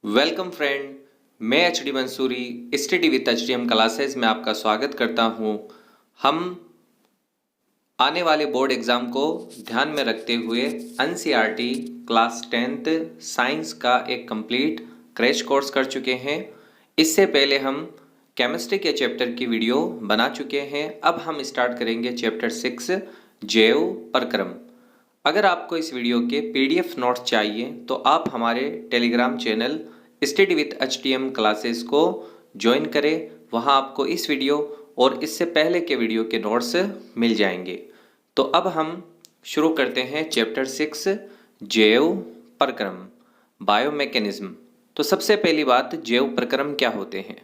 Welcome friend, मैं H D Mansoori study with H D M classes में आपका स्वागत करता हूं। हम आने वाले बोर्ड एग्ज़ाम को ध्यान में रखते हुए एनसीईआरटी क्लास 10th साइंस का एक कंप्लीट क्रैश कोर्स कर चुके हैं। इससे पहले हम केमिस्ट्री के चैप्टर की वीडियो बना चुके हैं। अब हम स्टार्ट करेंगे चैप्टर 6 जैव प्रक्रम। अगर आपको इस वीडियो के पीडीएफ नोट्स चाहिए तो आप हमारे Telegram channel study with HTM classes को ज्वाइन करें। वहां आपको इस वीडियो और इससे पहले के वीडियो के नोट्स मिल जाएंगे। तो अब हम शुरू करते हैं चैप्टर 6 जैव प्रक्रम बायोमैकेनिज्म। तो सबसे पहली बात, जैव प्रक्रम क्या होते हैं?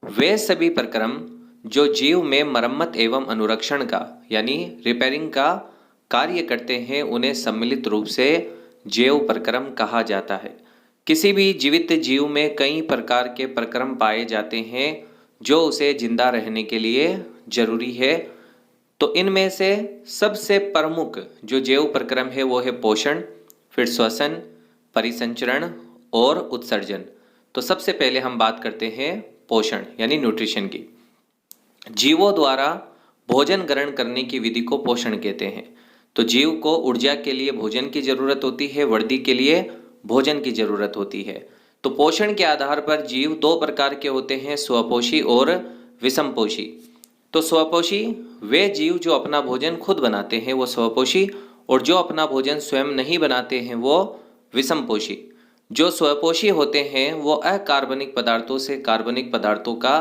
वे सभी प्रक्रम जो जीव में मरम्मत एवं अनुरक्षण का यानी रिपेयरिंग का कार्य करते हैं उन्हें सम्मिलित रूप से जैव प्रक्रम कहा जाता है। किसी भी जीवित जीव में कई प्रकार के प्रक्रम पाए जाते हैं जो उसे जिंदा रहने के लिए जरूरी है। तो इनमें से सबसे प्रमुख जो जैव प्रक्रम है वो है पोषण, फिर श्वसन, परिसंचरण और उत्सर्जन। तो सबसे पहले हम बात करते हैं पोषण यानी न्यूट्रिशन की। जीवों द्वारा भोजन ग्रहण करने की विधि को पोषण कहते हैं। तो जीव को ऊर्जा के लिए भोजन की जरूरत होती है, वृद्धि के लिए भोजन की जरूरत होती है। तो पोषण के आधार पर जीव दो प्रकार के होते हैं, स्वपोषी और विषमपोषी। तो स्वपोषी वे जीव जो अपना भोजन खुद बनाते हैं वो स्वपोषी, और जो अपना भोजन स्वयं नहीं बनाते हैं वो विषमपोषी। जो स्वपोषी होते हैं वो अकार्बनिक पदार्थों से कार्बनिक पदार्थों का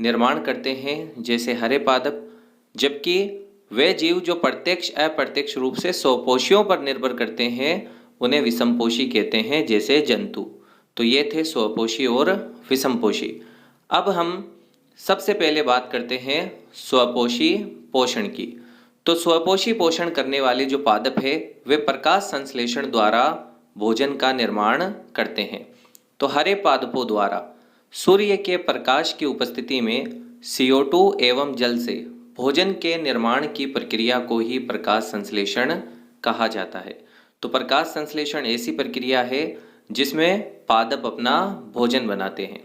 निर्माण करते हैं, जैसे हरे पादप। जबकि वे जीव जो प्रत्यक्ष अप्रत्यक्ष रूप से स्वपोषियों पर निर्भर करते हैं उन्हें विषमपोषी कहते हैं, जैसे जंतु। तो ये थे स्वपोषी और विषमपोषी। अब हम सबसे पहले बात करते हैं स्वपोषी पोषण की। तो स्वपोषी पोषण करने वाले जो पादप है वे प्रकाश संश्लेषण द्वारा भोजन का निर्माण करते हैं। तो हरे पादपों द्वारा सूर्य के प्रकाश की उपस्थिति में CO2 एवं जल से भोजन के निर्माण की प्रक्रिया को ही प्रकाश संश्लेषण कहा जाता है। तो प्रकाश संश्लेषण ऐसी प्रक्रिया है जिसमें पादप अपना भोजन बनाते हैं।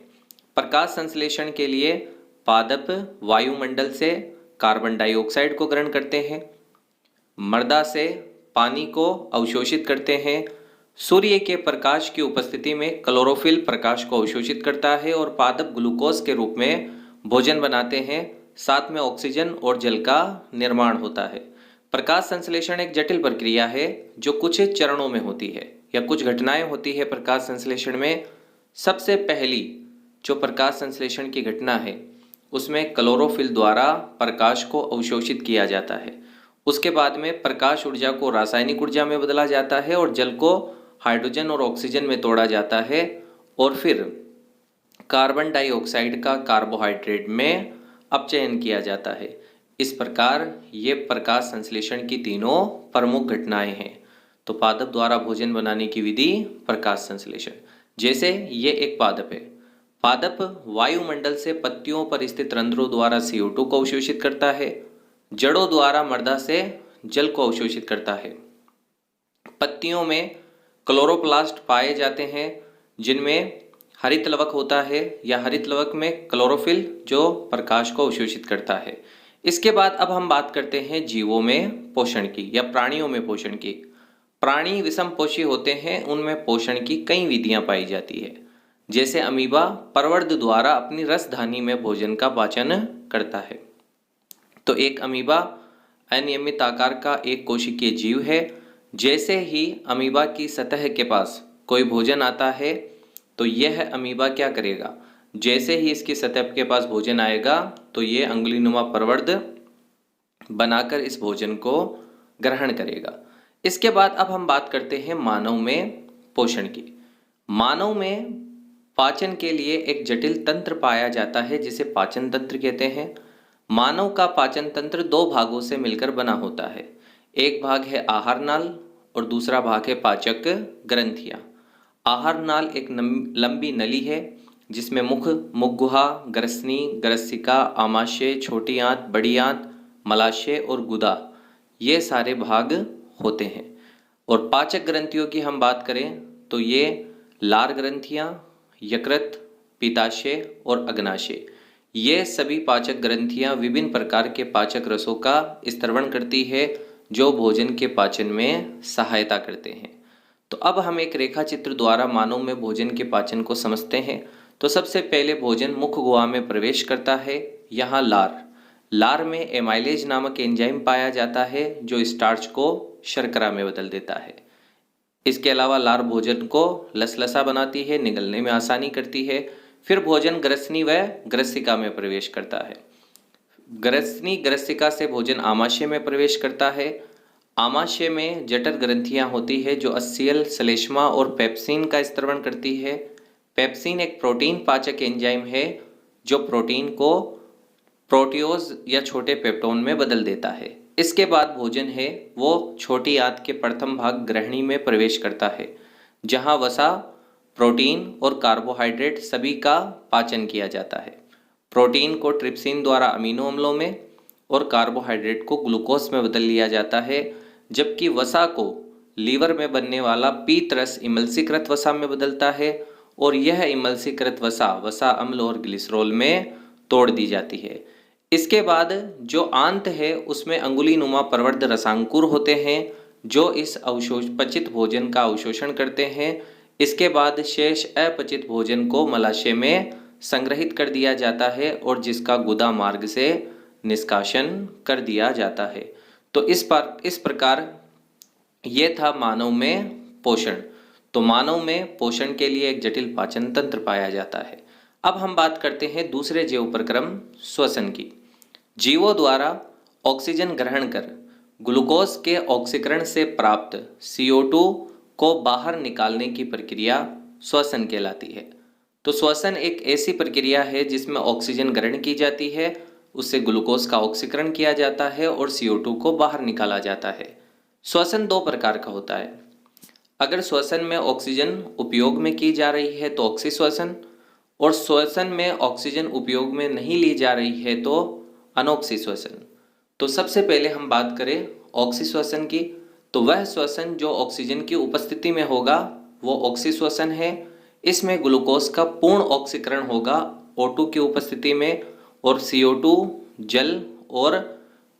प्रकाश संश्लेषण के लिए पादप वायुमंडल से कार्बन डाइऑक्साइड को ग्रहण करते हैं, मृदा से पानी को अवशोषित करते हैं, सूर्य के प्रकाश की उपस्थिति में क्लोरोफिल प्रकाश को अवशोषित करता है और पादप ग्लूकोज के रूप में भोजन बनाते हैं। साथ में ऑक्सीजन और जल का निर्माण होता है। प्रकाश संश्लेषण एक जटिल प्रक्रिया है जो कुछ चरणों में होती है या कुछ घटनाएं होती है प्रकाश संश्लेषण में। सबसे पहली जो प्रकाश संश्लेषण की घटना है उसमें क्लोरोफिल द्वारा प्रकाश को अवशोषित किया जाता है। उसके बाद में प्रकाश ऊर्जा को रासायनिक ऊर्जा में बदला जाता है और जल को हाइड्रोजन और ऑक्सीजन में तोड़ा जाता है और फिर कार्बन डाइऑक्साइड का कार्बोहाइड्रेट में अपचयन किया जाता है। इस प्रकार ये प्रकाश संश्लेषण की तीनों प्रमुख घटनाएं हैं। तो पादप द्वारा भोजन बनाने की विधि प्रकाश संश्लेषण। जैसे ये एक पादप है, पादप वायुमंडल से पत्तियों पर स्थित रंध्रों द्वारा CO2 को अवशोषित करता है, जड़ों द्वारा मृदा से जल को अवशोषित करता है। पत्तियों में क्लोरोप्लास्ट पाए जाते हैं जिनमें हरित लवक होता है या हरित लवक में क्लोरोफिल जो प्रकाश को अवशोषित करता है। इसके बाद अब हम बात करते हैं जीवों में पोषण की या प्राणियों में पोषण की। प्राणी विषमपोषी होते हैं, उनमें पोषण की कई विधियां पाई जाती है। जैसे अमीबा प्रवर्ध द्वारा अपनी रसधानी में भोजन का पाचन करता है। तो एक अमीबा अनियमित आकार का एक कोशिकीय जीव है। जैसे ही अमीबा की सतह के पास कोई भोजन आता है तो यह अमीबा क्या करेगा, जैसे ही इसकी सतह के पास भोजन आएगा तो ये अंगुलीनुमा प्रवर्ध बनाकर इस भोजन को ग्रहण करेगा। इसके बाद अब हम बात करते हैं मानव में पोषण की। मानव में पाचन के लिए एक जटिल तंत्र पाया जाता है जिसे पाचन तंत्र कहते हैं। मानव का पाचन तंत्र दो भागों से मिलकर बना होता है। एक भाग है आहार नाल और दूसरा भाग है पाचक ग्रंथियां। आहार नाल एक लंबी नली है जिसमें मुख, मुखगुहा, ग्रसनी, ग्रसिका, आमाशय, छोटी आंत, बड़ी आंत, मलाशय और गुदा ये सारे भाग होते हैं। और पाचक ग्रंथियों की हम बात करें तो ये लार ग्रंथियां यकृत, पित्ताशय और अग्नाशय, ये सभी पाचक ग्रंथियां विभिन्न प्रकार के पाचक रसों का स्त्रवण करती है जो भोजन के पाचन में सहायता करते हैं। तो अब हम एक रेखा चित्र द्वारा मानव में भोजन के पाचन को समझते हैं। तो सबसे पहले भोजन मुख गुहा में प्रवेश करता है। यहाँ लार में एमाइलेज नामक एंजाइम पाया जाता है जो स्टार्च को शर्करा में बदल देता है। इसके अलावा लार भोजन को लसलसा बनाती है, निगलने में आसानी करती है। फिर भोजन ग्रसनी व ग्रसिका में प्रवेश करता है। ग्रसनी ग्रसिका से भोजन आमाशय में प्रवेश करता है। आमाशय में जठर ग्रंथियां होती है जो अस्सियल, श्लेष्मा और पेप्सिन का स्त्रवण करती है। पेप्सिन एक प्रोटीन पाचक एंजाइम है जो प्रोटीन को प्रोटियोज या छोटे पेप्टोन में बदल देता है। इसके बाद भोजन है वो छोटी आंत के प्रथम भाग ग्रहणी में प्रवेश करता है जहां वसा, प्रोटीन और कार्बोहाइड्रेट सभी का पाचन किया जाता है। प्रोटीन को ट्रिप्सिन द्वारा अमीनो अम्लों में और कार्बोहाइड्रेट को ग्लूकोज में बदल लिया जाता है, जबकि वसा को लीवर में बनने वाला पीत रस इमल्सीकृत वसा में बदलता है और यह इमल्सीकृत वसा अम्ल और ग्लिसरॉल में तोड़ दी जाती है। इसके बाद जो आंत है उसमें अंगुली नुमा प्रवर्ध रसांकुर होते हैं जो इस पचित भोजन का अवशोषण करते हैं। इसके बाद शेष अपचित भोजन को मलाशय में संग्रहित कर दिया जाता है और जिसका गुदा मार्ग से निष्कासन कर दिया जाता है। तो इस प्रकार ये था मानव में पोषण। तो मानव में पोषण के लिए एक जटिल पाचन तंत्र पाया जाता है। अब हम बात करते हैं दूसरे जैव प्रक्रम श्वसन की। जीवों द्वारा ऑक्सीजन ग्रहण कर ग्लूकोज के ऑक्सीकरण से प्राप्त CO2 को बाहर निकालने की प्रक्रिया श्वसन कहलाती है। तो श्वसन एक ऐसी प्रक्रिया है जिसमें ऑक्सीजन ग्रहण की जाती है, उससे ग्लूकोज का ऑक्सीकरण किया जाता है और CO2 को बाहर निकाला जाता है। श्वसन दो प्रकार का होता है। अगर श्वसन में ऑक्सीजन उपयोग में की जा रही है तो ऑक्सीश्वसन, और श्वसन में ऑक्सीजन उपयोग में नहीं ली जा रही है तो अनॉक्सीश्वसन। तो सबसे पहले हम बात करें ऑक्सीश्वसन की, तो वह श्वसन जो ऑक्सीजन की उपस्थिति में होगा वो ऑक्सीश्वसन है। इसमें ग्लूकोज का पूर्ण ऑक्सीकरण होगा O2 की उपस्थिति में और CO2 जल और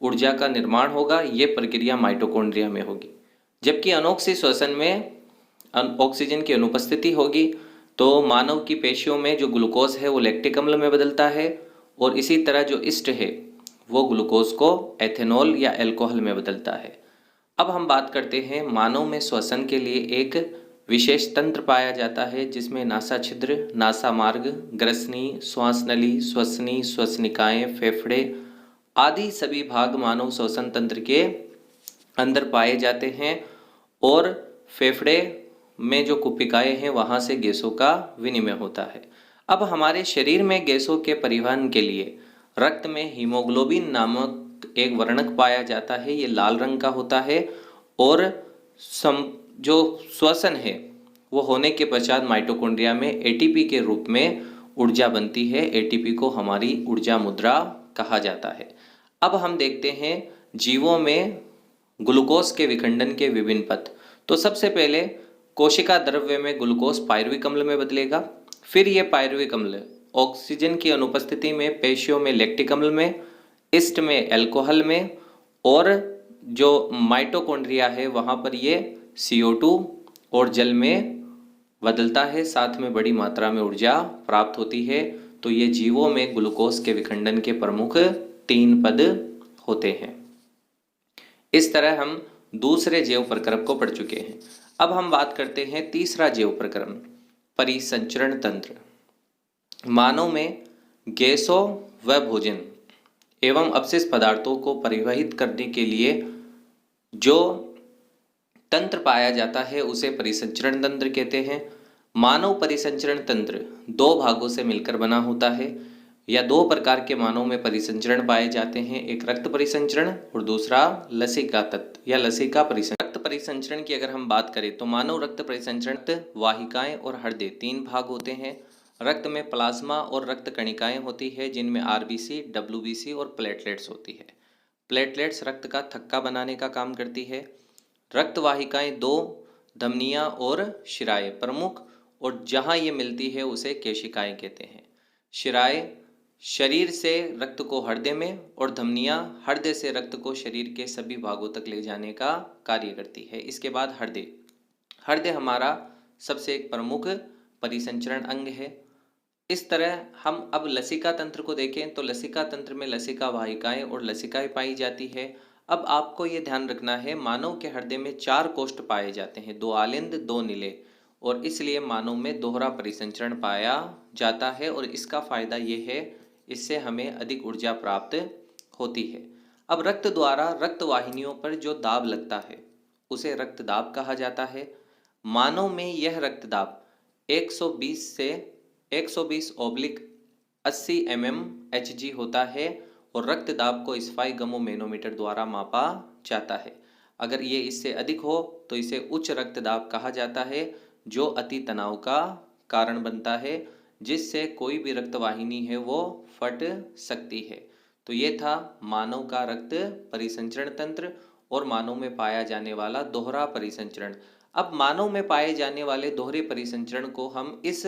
ऊर्जा का निर्माण होगा। ये प्रक्रिया माइटोकॉन्ड्रिया में होगी। जबकि अनॉक्सीश्वसन में ऑक्सीजन की अनुपस्थिति होगी। तो मानव की पेशियों में जो ग्लूकोज है वो लैक्टिक अम्ल में बदलता है और इसी तरह जो ईस्ट है वो ग्लूकोज को एथेनॉल या अल्कोहल में बदलता है। अब हम बात करते हैं मानव में श्वसन के लिए एक विशेष तंत्र पाया जाता है जिसमें नासा छिद्र, नासा मार्ग, ग्रसनी, श्वास नली, श्वसनी, श्वसनिकाएं, फेफड़े आदि सभी भाग मानव श्वसन तंत्र के अंदर पाए जाते हैं और फेफड़े में जो कुपिकाएं हैं वहाँ से गैसों का विनिमय होता है। अब हमारे शरीर में गैसों के परिवहन के लिए रक्त में हीमोग्लोबिन नामक एक वर्णक पाया जाता है। ये लाल रंग का होता है और जो श्वसन है वो होने के पश्चात माइटोकॉन्ड्रिया में ATP के रूप में ऊर्जा बनती है। ATP को हमारी ऊर्जा मुद्रा कहा जाता है। अब हम देखते हैं जीवों में ग्लूकोज के विखंडन के विभिन्न पथ। तो सबसे पहले कोशिका द्रव्य में ग्लूकोज पायरुविक अम्ल में बदलेगा। फिर ये पायरुविक अम्ल ऑक्सीजन की अनुपस्थिति में पेशियों में लैक्टिक अम्ल में, ईस्ट में अल्कोहल में और जो माइटोकॉन्ड्रिया है वहाँ पर ये CO2 और जल में बदलता है। साथ में बड़ी मात्रा में ऊर्जा प्राप्त होती है। तो ये जीवों में ग्लूकोज के विखंडन के प्रमुख 3 पद होते हैं। इस तरह हम दूसरे जैव प्रक्रम को पढ़ चुके हैं। अब हम बात करते हैं तीसरा जैव प्रक्रम, परिसंचरण तंत्र। मानव में गैसों व भोजन एवं अपशिष्ट पदार्थों को परिवहित करने के लिए जो तंत्र पाया जाता है उसे परिसंचरण तंत्र कहते हैं। मानव परिसंचरण तंत्र 2 भागों से मिलकर बना होता है या 2 प्रकार के मानव में परिसंचरण पाए जाते हैं, एक रक्त परिसंचरण और दूसरा लसिका तत्व या लसिका परिसंचरण। रक्त परिसंचरण की अगर हम बात करें तो मानव रक्त परिसंचरण वाहिकाएं और हृदय 3 भाग होते हैं। रक्त में प्लाज्मा और रक्त कणिकाएं होती है जिनमें RBC, WBC और प्लेटलेट्स होती है। प्लेटलेट्स रक्त का थक्का बनाने का काम करती है। रक्त वाहिकाएं 2 धमनियां और शिराएं प्रमुख और जहाँ ये मिलती है उसे केशिकाएं कहते हैं। शिराएं शरीर से रक्त को हृदय में और धमनियाँ हृदय से रक्त को शरीर के सभी भागों तक ले जाने का कार्य करती है। इसके बाद हृदय। हृदय हमारा सबसे एक प्रमुख परिसंचरण अंग है। इस तरह हम अब लसिका तंत्र को देखें तो लसिका तंत्र में लसिका वाहिकाएं और लसिकाएं पाई जाती है। अब आपको ये ध्यान रखना है, मानव के हृदय में 4 कोष्ठ पाए जाते हैं, 2 आलिंद 2 निले, और इसलिए मानव में दोहरा परिसंचरण पाया जाता है। और इसका फायदा ये है, इससे हमें अधिक ऊर्जा प्राप्त होती है। अब रक्त द्वारा रक्त वाहिनियों पर जो दाब लगता है उसे रक्त दाब कहा जाता है। मानव में यह रक्त दाब 120 से 120/80 mmHg होता है और रक्त दाब को स्फाइगमो मैनोमीटर द्वारा मापा जाता है। अगर ये इससे अधिक हो तो इसे उच्च रक्तदाब कहा जाता है, जो अति तनाव का कारण बनता है, जिससे कोई भी रक्तवाहिनी है वो फट सकती है। तो ये था मानव का रक्त परिसंचरण तंत्र और मानव में पाया जाने वाला दोहरा परिसंचरण। अब मानव में पाए जाने वाले दोहरे परिसंचरण को हम इस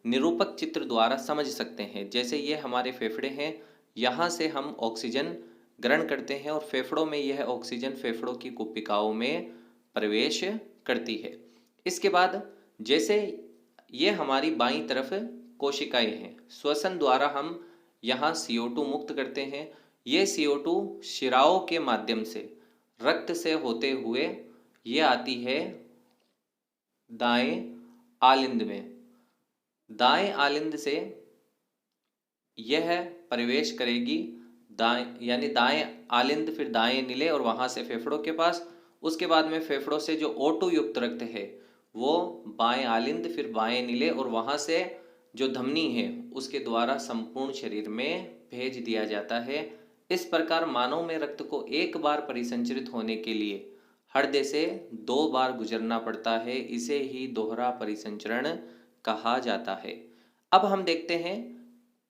निरूपक चित्र द्वारा समझ सकते हैं। जैसे ये हमारे फेफड़े हैं, यहाँ से हम ऑक्सीजन ग्रहण करते हैं और फेफड़ों में यह ऑक्सीजन फेफड़ों की कुपिकाओं में प्रवेश करती है। इसके बाद जैसे ये हमारी बाईं तरफ कोशिकाएं हैं, श्वसन द्वारा हम यहाँ CO2 मुक्त करते हैं। ये CO2 शिराओं के माध्यम से रक्त से होते हुए ये आती है दाएं आलिंद में। दाएं आलिंद से यह प्रवेश करेगी दाएं, यानी दाएं आलिंद, फिर दाएं नीले और वहां से फेफड़ों के पास। उसके बाद में फेफड़ों से जो O2 युक्त रक्त है वो बाएं आलिंद, फिर बाएं नीले और वहां से जो धमनी है उसके द्वारा संपूर्ण शरीर में भेज दिया जाता है। इस प्रकार मानव में रक्त को एक बार परिसंचरित होने के लिए हृदय से 2 बार गुजरना पड़ता है। इसे ही दोहरा परिसंचरण कहा जाता है। अब हम देखते हैं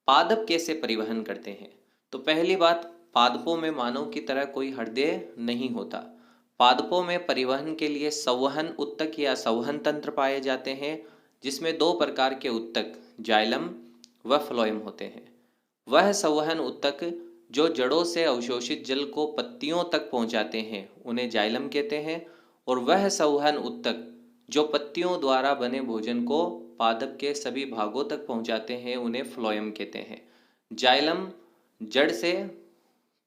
पादप कैसे परिवहन करते हैं। तो पहली बात, पादपों में मानव की तरह कोई हृदय नहीं होता। पादपों में परिवहन के लिए संवहन उत्तक या संवहन तंत्र पाए जाते हैं, जिसमें 2 प्रकार के उत्तक जाइलम व फ्लोएम होते हैं। वह संवहन उत्तक जो जड़ों से अवशोषित जल को पत्तियों तक पहुंचाते हैं उन्हें जाइलम कहते हैं, और वह संवहन उत्तक जो पत्तियों द्वारा बने भोजन को पादप के सभी भागों तक पहुंचाते हैं उन्हें फ्लोएम कहते हैं। जाइलम जड़ से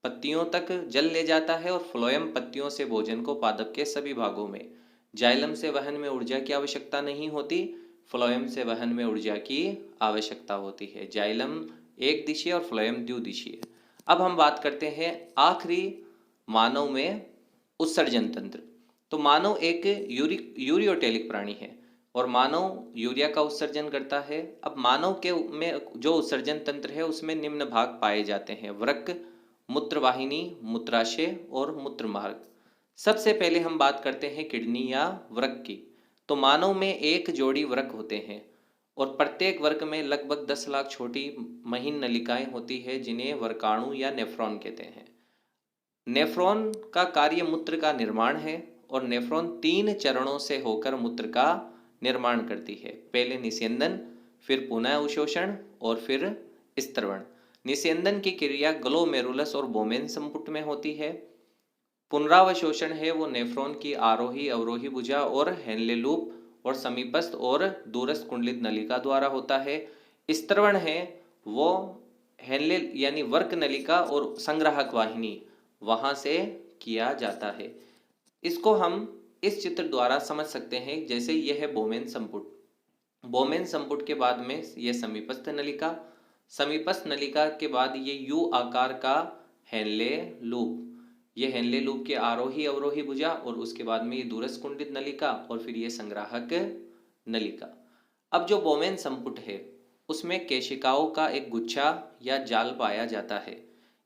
पत्तियों तक जल ले जाता है और फ्लोएम पत्तियों से भोजन को पादप के सभी भागों में। जाइलम से वहन में ऊर्जा की आवश्यकता नहीं होती, फ्लोएम से वहन में ऊर्जा की आवश्यकता होती है। जाइलम एक दिशीय और फ्लोएम द्विदिशीय। अब हम बात करते हैं आखिरी मानव में उत्सर्जन तंत्र। तो मानव एक यूरियोटेलिक प्राणी है और मानव यूरिया का उत्सर्जन करता है। अब मानव के में जो उत्सर्जन तंत्र है उसमें निम्न भाग पाए जाते हैं: वृक्क, मूत्रवाहिनी, मूत्राशय और मूत्रमार्ग। सबसे पहले हम बात करते हैं किडनी या वृक्क की। तो मानव में एक जोड़ी वृक्क होते हैं और प्रत्येक वृक्क में लगभग 10 लाख छोटी महीन नलिकाएं होती है, जिन्हें वृक्काणु या नेफ्रॉन कहते हैं। नेफ्रॉन का कार्य मूत्र का निर्माण है और नेफ्रॉन 3 चरणों से होकर मूत्र का निर्माण करती है। पहले निस्यंदन, फिर पुनः अवशोषण और फिर स्त्रवण। निस्यंदन की क्रिया ग्लोमेरुलस और बोमेन संपुट में होती है। पुनरावशोषण है वो नेफ्रॉन की आरोही अवरोही भुजा और हेनले लूप और समीपस्थ और दूरस्थ कुंडलित नलिका द्वारा होता है। स्त्रवण है वो हेनले यानी वर्क नलिका और संग्राहक वाहिनी वहां से किया जाता है। इसको हम इस चित्र द्वारा समझ सकते हैं। जैसे यह है बोमेन संपुट। बोमेन संपुट के बाद में यह समीपस्थ नलिका, समीपस्थ नलिका के बाद ये यू आकार का हेनले लूप, ये हेनले लूप के आरोही अवरोही भुजा और उसके बाद में ये दूरस्थ कुंडित नलिका और फिर ये संग्राहक नलिका। अब जो बोमेन संपुट है उसमें केशिकाओं का एक गुच्छा या जाल पाया जाता है।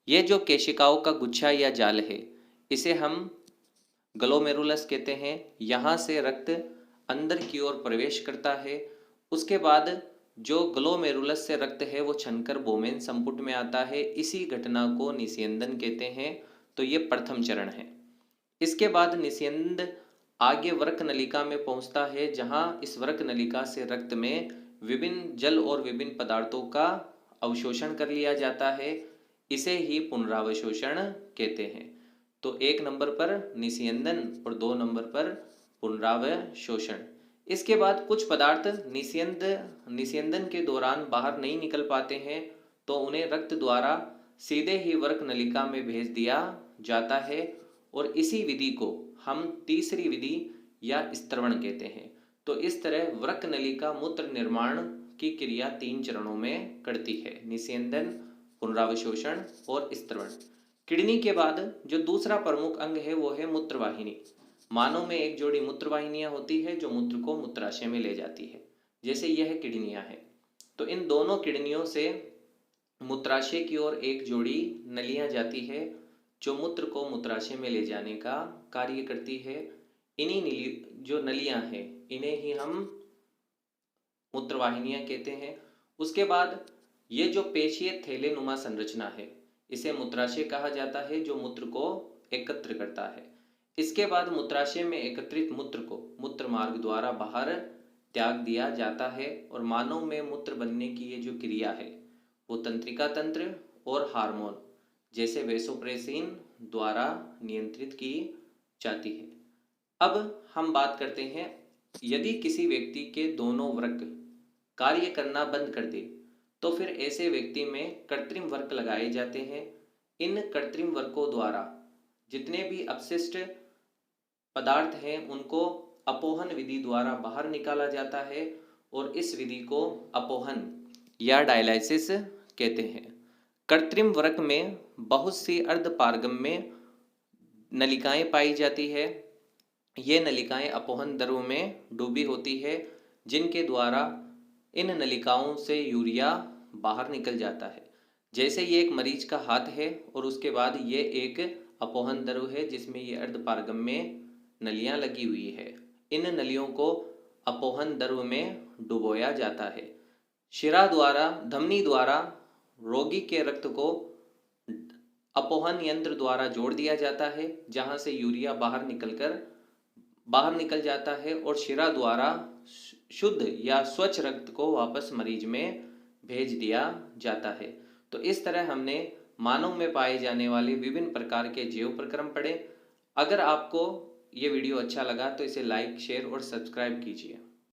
ये जो केशिकाओं का गुच्छा या जाल है इसे हम ग्लोमेरुलस कहते हैं। यहाँ से रक्त अंदर की ओर प्रवेश करता है। उसके बाद जो ग्लोमेरुलस से रक्त है वो छनकर बोमेन संपुट में आता है। इसी घटना को निस्यंदन कहते हैं। तो ये प्रथम चरण है। इसके बाद निस्यंद आगे वृक्क नलिका में पहुंचता है, जहां इस वृक्क नलिका से रक्त में विभिन्न जल और विभिन्न पदार्थों का अवशोषण कर लिया जाता है। इसे ही पुनरावशोषण कहते हैं। तो 1 नंबर पर निस्यंदन और 2 नंबर पर पुनरावशोषण। इसके बाद कुछ पदार्थ निस्यंदन के दौरान बाहर नहीं निकल पाते हैं, तो उन्हें रक्त द्वारा सीधे ही वृक्क नलिका में भेज दिया जाता है, और इसी विधि को हम तीसरी विधि या स्त्रवण कहते हैं। तो इस तरह वृक्क नलिका मूत्र निर्माण की क्रिया 3 चरणों में करती है: निस्यंदन, पुनरावशोषण और स्त्रवण। किडनी के बाद जो दूसरा प्रमुख अंग है वो है मूत्रवाहिनी। मानव में एक जोड़ी मूत्रवाहिनियां होती है जो मूत्र को मूत्राशय में ले जाती है, जैसे यह किडनियां हैं। तो इन दोनों किडनियों से मूत्राशय की ओर एक जोड़ी नलियां जाती है जो मूत्र को मूत्राशय में ले जाने का कार्य करती है। इन्हीं जो नलियां हैं इन्हें ही हम मूत्रवाहिनियां कहते हैं। उसके बाद ये जो पेशीय थैलेनुमा संरचना है इसे मूत्राशय कहा जाता है, जो मूत्र को एकत्र करता है। इसके बाद मूत्राशय में एकत्रित मूत्र को मूत्र मार्ग द्वारा बाहर त्याग दिया जाता है, और मानव में मूत्र बनने की ये जो क्रिया है वो तंत्रिका तंत्र और हार्मोन जैसे वेसोप्रेसिन द्वारा नियंत्रित की जाती है। अब हम बात करते हैं, यदि किसी व्यक्ति के दोनों वृक्क कार्य करना बंद कर दे तो फिर ऐसे व्यक्ति में कृत्रिम वृक्क लगाए जाते हैं। इन कृत्रिम वृक्कों द्वारा जितने भी अपशिष्ट पदार्थ हैं उनको अपोहन विधि द्वारा बाहर निकाला जाता है, और इस विधि को अपोहन या डायलाइसिस कहते हैं। कृत्रिम वृक्क में बहुत सी अर्धपारगम्य नलिकाएं पाई जाती है। ये नलिकाएं अपोहन द्रव में डूबी होती है, जिनके द्वारा इन नलिकाओं से यूरिया बाहर निकल जाता है। जैसे ये एक मरीज का हाथ है और उसके बाद ये एक अपोहन द्रव है जिसमें ये अर्धपारगम्य नलियां लगी हुई है। इन नलियों को अपोहन द्रव में डुबोया जाता है। शिरा द्वारा, धमनी द्वारा रोगी के रक्त को अपोहन यंत्र द्वारा जोड़ दिया जाता है, जहां से यूरिया बाहर निकल जाता है, और शिरा द्वारा शुद्ध या स्वच्छ रक्त को वापस मरीज में भेज दिया जाता है। तो इस तरह हमने मानव में पाए जाने वाले विभिन्न प्रकार के जैव प्रक्रम पढ़े। अगर आपको ये वीडियो अच्छा लगा तो इसे लाइक, शेयर और सब्सक्राइब कीजिए।